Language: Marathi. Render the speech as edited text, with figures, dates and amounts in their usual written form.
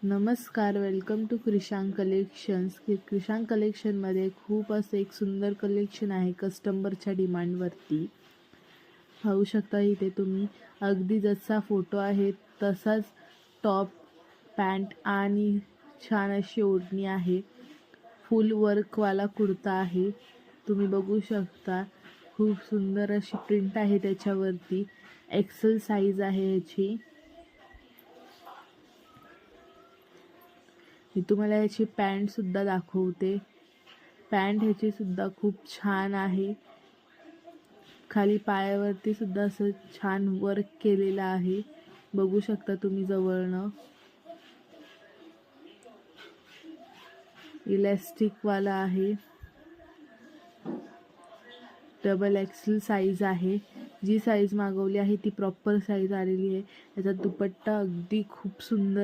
नमस्कार, वेलकम टू क्रिशांक कलेक्शन्स. क्रिशांक कलेक्शनमध्ये खूप असं एक सुंदर कलेक्शन आहे कस्टमरच्या डिमांडवरती. पाहू शकता इथे तुम्ही अगदी जसा फोटो आहे तसाच टॉप, पॅन्ट आणि छान अशी ओढणी आहे. फुल वर्कवाला कुर्ता आहे, तुम्ही बघू शकता. खूप सुंदर अशी प्रिंट आहे त्याच्यावरती. एक्सेल साईज आहे याची. मी तुम्हाला याची पॅन्ट सुद्धा दाखवते. पॅन्ट ह्याची सुद्धा खूप छान आहे. खाली पायावरती सुद्धा असं छान वर्क केलेलं आहे, बघू शकता तुम्ही जवळनं. इलास्टिक वाला आहे. डबल एक्सेल साईज आहे. जी साईज मागवली आहे ती प्रॉपर साईज आलेली आहे. याचा दुपट्टा अगदी खूप सुंदर